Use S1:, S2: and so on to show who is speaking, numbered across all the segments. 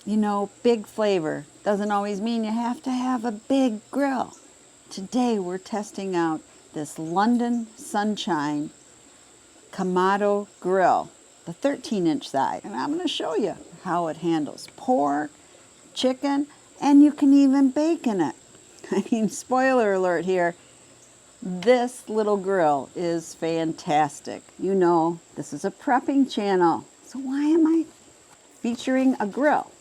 S1: You know, big flavor doesn't always mean you have to have a big grill. Today we're testing out this London Sunshine Komado Grill, the 13-inch size. And I'm going to show you how it handles pork, chicken, and you can even bake in it. I mean, spoiler alert here, this little grill is fantastic. You know, this is a prepping channel, so why am I featuring a grill?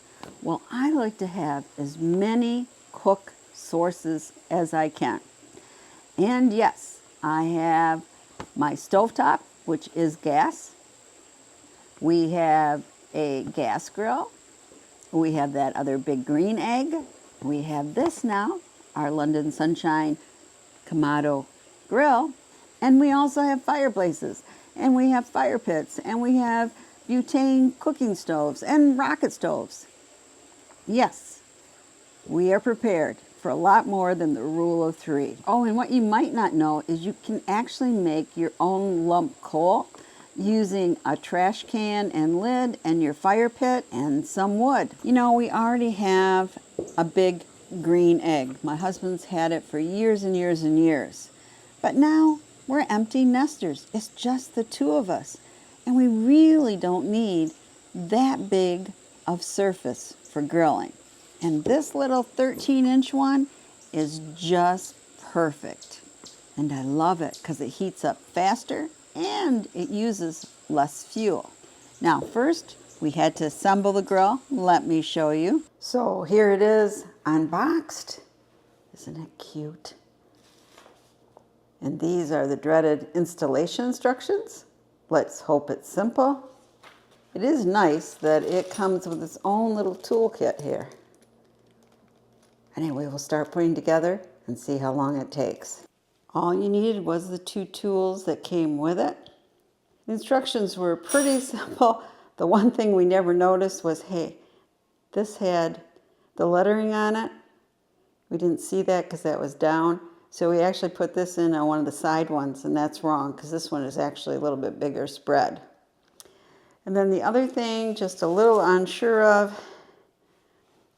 S1: Well, I like to have as many cook sources as I can. And yes, I have my stovetop, which is gas. We have a gas grill. We have that other big green egg. We have this now, our London Sunshine Komado Grill. And we also have fireplaces, and we have fire pits, and we have butane cooking stoves and rocket stoves. Yes, we are prepared for a lot more than the rule of 3. Oh, and what you might not know is you can actually make your own lump coal using a trash can and lid and your fire pit and some wood. You know, we already have a big green egg. My husband's had it for years and years and years. But now we're empty nesters. It's just the two of us. And we really don't need that big of surface for grilling. And this little 13-inch one is just perfect. And I love it because it heats up faster and it uses less fuel. Now first, we had to assemble the grill. Let me show you. So here it is unboxed. Isn't it cute? And these are the dreaded installation instructions. Let's hope it's simple. It is nice that it comes with its own little toolkit here. Anyway, we'll start putting together and see how long it takes. All you needed was the 2 tools that came with it. The instructions were pretty simple. The one thing we never noticed was, hey, this had the lettering on it. We didn't see that because that was down. So we actually put this in on one of the side ones, and that's wrong because this one is actually a little bit bigger spread. And then the other thing, just a little unsure of,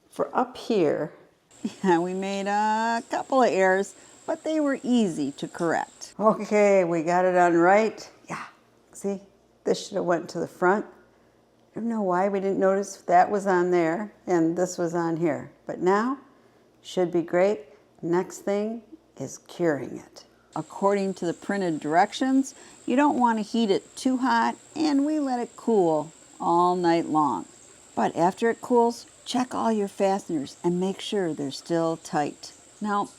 S1: for up here, yeah, we made a couple of errors, but they were easy to correct. Okay, we got it on right. Yeah, see, this should have went to the front. I don't know why we didn't notice that was on there and this was on here, but now should be great. Next thing is curing it. According to the printed directions, you don't want to heat it too hot, and we let it cool all night long. But after it cools, check all your fasteners and make sure they're still tight. Now,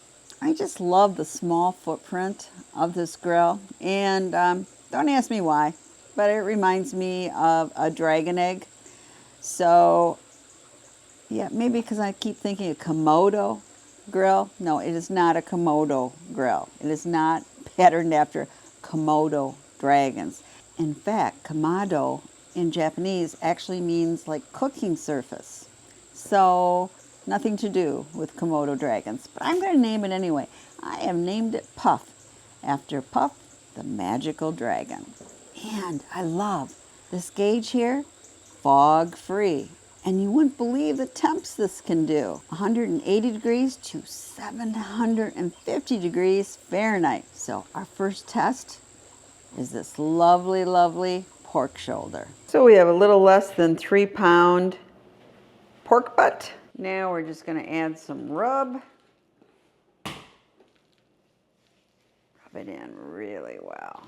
S1: I just love the small footprint of this grill, and don't ask me why, but it reminds me of a dragon egg. So, yeah, maybe because I keep thinking of Komodo grill. No, it is not a Komodo grill. It is not patterned after Komodo dragons. In fact, Komado in Japanese actually means like cooking surface. So nothing to do with Komodo dragons, but I'm going to name it anyway. I have named it Puff after Puff, the magical dragon. And I love this gauge here, fog free. And you wouldn't believe the temps this can do. 180 degrees to 750 degrees Fahrenheit. So our first test is this lovely, lovely pork shoulder. So we have a little less than 3-pound pork butt. Now we're just going to add some rub. Rub it in really well.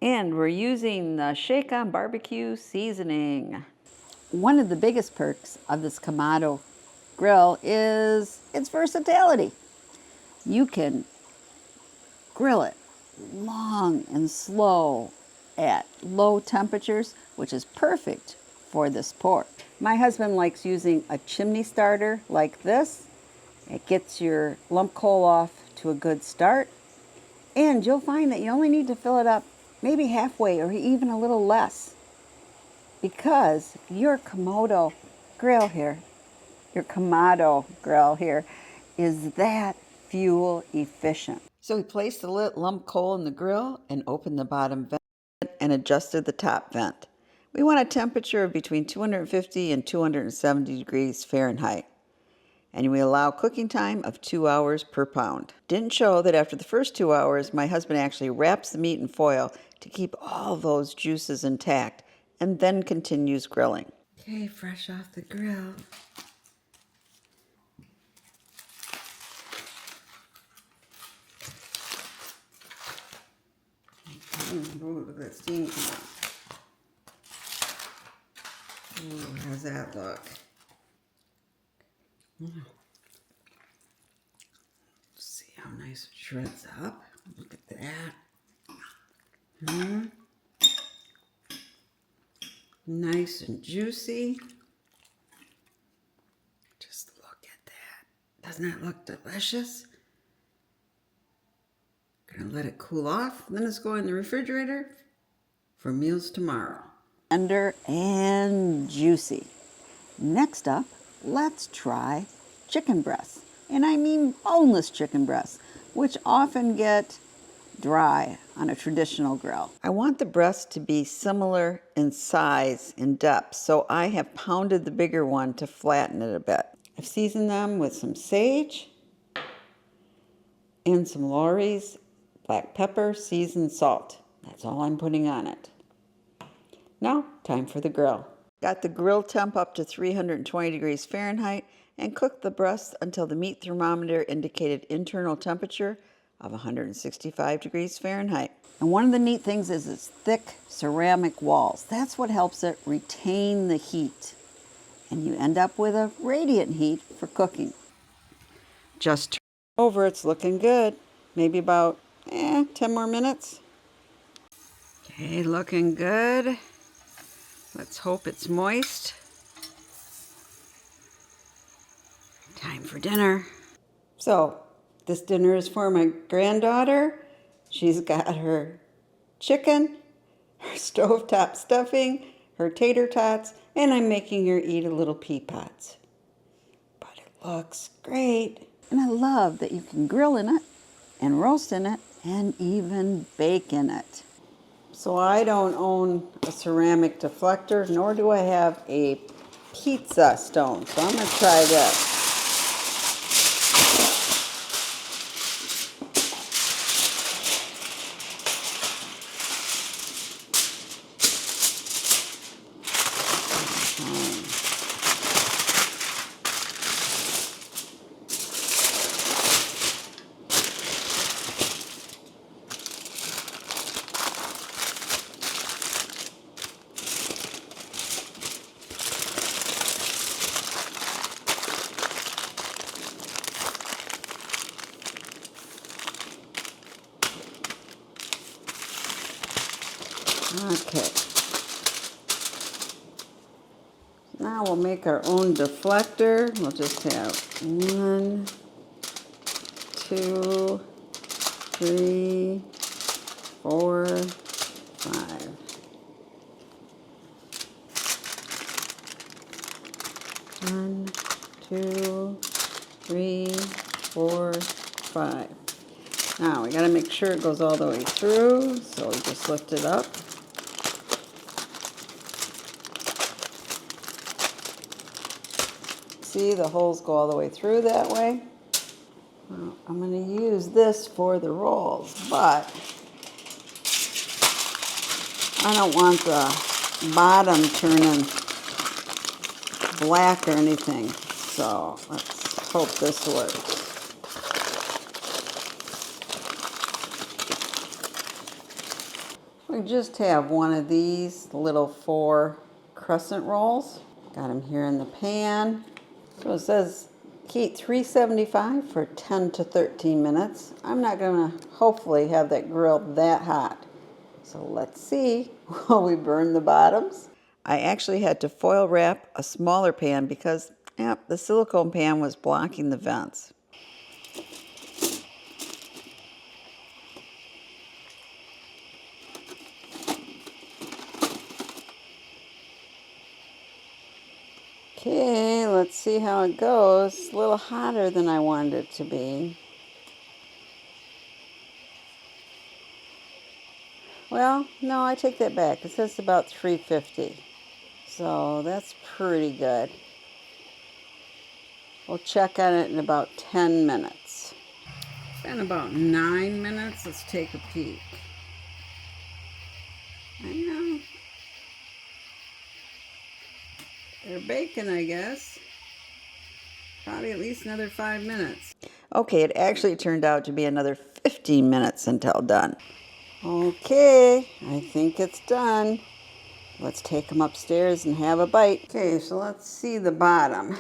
S1: And we're using the Shake on Barbecue seasoning. One of the biggest perks of this Komado grill is its versatility. You can grill it long and slow at low temperatures, which is perfect for this pork. My husband likes using a chimney starter like this. It gets your lump coal off to a good start, and you'll find that you only need to fill it up maybe halfway or even a little less. Because your Komado grill here is that fuel efficient. So we placed the lump coal in the grill and opened the bottom vent and adjusted the top vent. We want a temperature of between 250 and 270 degrees Fahrenheit. And we allow cooking time of 2 hours per pound. Didn't show that after the first 2 hours, my husband actually wraps the meat in foil to keep all those juices intact and then continues grilling. Okay, fresh off the grill. Ooh, look at that steam come out. Ooh, how's that look? See how nice it shreds up. Look at that. Nice and juicy. Just look at that. Doesn't that look delicious? Gonna let it cool off. Then it's going in the refrigerator for meals tomorrow. Tender and juicy. Next up, let's try chicken breasts. And I mean boneless chicken breasts, which often get dry on a traditional grill. I want the breast to be similar in size and depth, so I have pounded the bigger one to flatten it a bit. I've seasoned them with some sage and some Lawry's black pepper, seasoned salt. That's all I'm putting on it. Now, time for the grill. Got the grill temp up to 320 degrees Fahrenheit and cooked the breast until the meat thermometer indicated internal temperature of 165 degrees Fahrenheit. And one of the neat things is its thick ceramic walls. That's what helps it retain the heat. And you end up with a radiant heat for cooking. Just turn it over, it's looking good. Maybe about 10 more minutes. Okay, looking good. Let's hope it's moist. Time for dinner. So, this dinner is for my granddaughter. She's got her chicken, her stovetop stuffing, her tater tots, and I'm making her eat a little pea pods. But it looks great. And I love that you can grill in it and roast in it and even bake in it. So I don't own a ceramic deflector, nor do I have a pizza stone. So I'm going to try this. Okay. Now we'll make our own deflector. We'll just have 1, 2, 3, 4, 5. One, 2, 3, 4, 5. Now we got to make sure it goes all the way through, so we just lift it up. See, the holes go all the way through that way. Well, I'm going to use this for the rolls, but I don't want the bottom turning black or anything. So let's hope this works. We just have one of these little 4 crescent rolls. Got them here in the pan. So it says heat 375 for 10 to 13 minutes. I'm not going to hopefully have that grill that hot. So let's see. Will we burn the bottoms? I actually had to foil wrap a smaller pan because the silicone pan was blocking the vents. Okay, let's see how it goes. It's a little hotter than I wanted it to be. Well, no, I take that back. It says about 350. So that's pretty good. We'll check on it in about 10 minutes. It's been about 9 minutes. Let's take a peek. I know. They're baking, I guess. Probably at least another 5 minutes. Okay, it actually turned out to be another 15 minutes until done. Okay, I think it's done. Let's take them upstairs and have a bite. Okay, so let's see the bottom.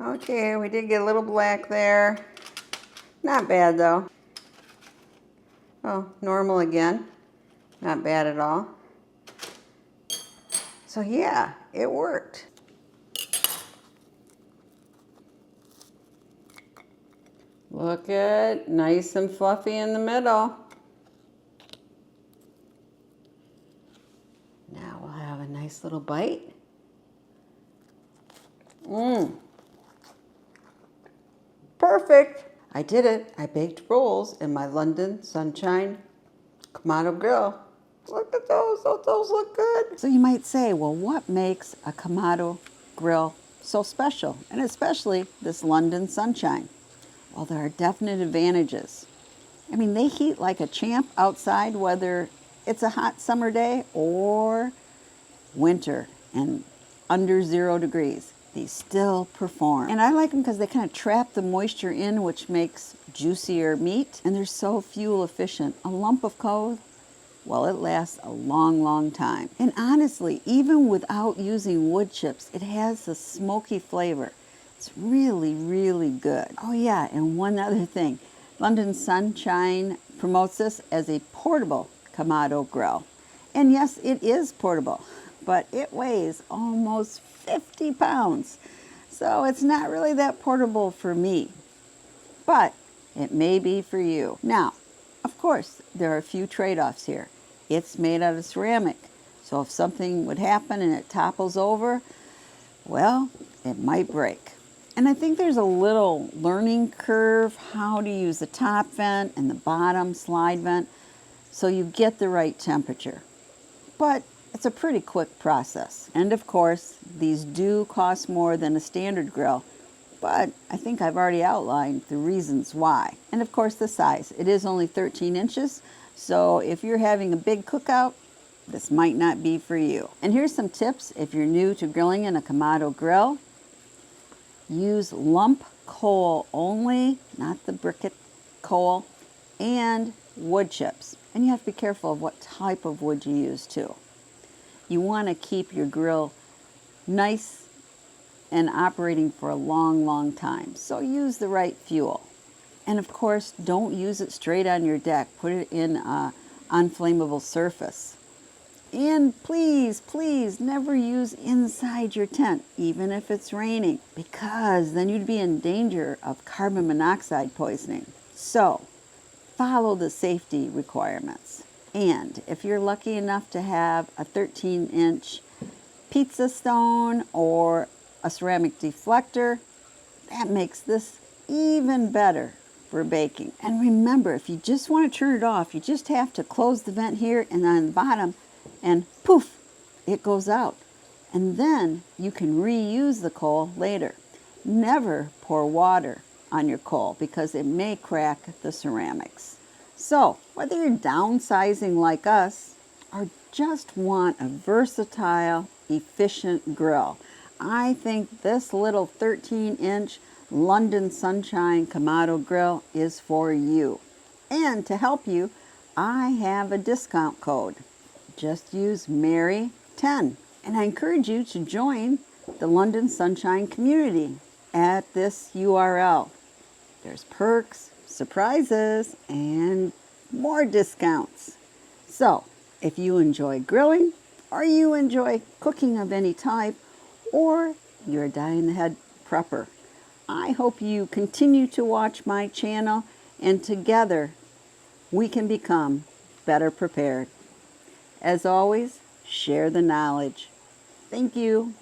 S1: Okay, we did get a little black there. Not bad though. Oh, normal again. Not bad at all. So yeah, it worked. Look at, nice and fluffy in the middle. Now we'll have a nice little bite. Perfect. I did it. I baked rolls in my London Sunshine Komado Grill. Look at those. Those look good. So you might say, well, what makes a Komado grill so special? And especially this London Sunshine. Well, there are definite advantages. I mean, they heat like a champ outside, whether it's a hot summer day or winter and under 0 degrees. They still perform. And I like them because they kind of trap the moisture in, which makes juicier meat. And they're so fuel efficient. A lump of coal, well, it lasts a long, long time. And honestly, even without using wood chips, it has a smoky flavor. It's really, really good. Oh yeah, and one other thing. London Sunshine promotes this as a portable Komado grill. And yes, it is portable, but it weighs almost 50 pounds. So it's not really that portable for me, but it may be for you. Now, of course, there are a few trade-offs here. It's made out of ceramic, so if something would happen and it topples over, well, it might break. And I think there's a little learning curve how to use the top vent and the bottom slide vent so you get the right temperature. But it's a pretty quick process. And of course, these do cost more than a standard grill, but I think I've already outlined the reasons why. And of course, the size. It is only 13 inches, so if you're having a big cookout, this might not be for you. And here's some tips if you're new to grilling in a Komado grill. Use lump coal only, not the briquette coal, and wood chips. And you have to be careful of what type of wood you use too. You want to keep your grill nice and operating for a long, long time. So use the right fuel. And of course, don't use it straight on your deck. Put it in an unflammable surface. And please, please never use inside your tent, even if it's raining, because then you'd be in danger of carbon monoxide poisoning. So, follow the safety requirements. And if you're lucky enough to have a 13-inch pizza stone or a ceramic deflector, that makes this even better for baking. And remember, if you just want to turn it off, you just have to close the vent here and on the bottom, and poof, it goes out. And then you can reuse the coal later. Never pour water on your coal because it may crack the ceramics. So whether you're downsizing like us or just want a versatile, efficient grill, I think this little 13-inch London Sunshine Komado Grill is for you. And to help you, I have a discount code. Just use Mary10. And I encourage you to join the London Sunshine community at this URL. There's perks, surprises, and more discounts. So, if you enjoy grilling, or you enjoy cooking of any type, or you're a die-in-the-head prepper, I hope you continue to watch my channel, and together we can become better prepared. As always, share the knowledge. Thank you.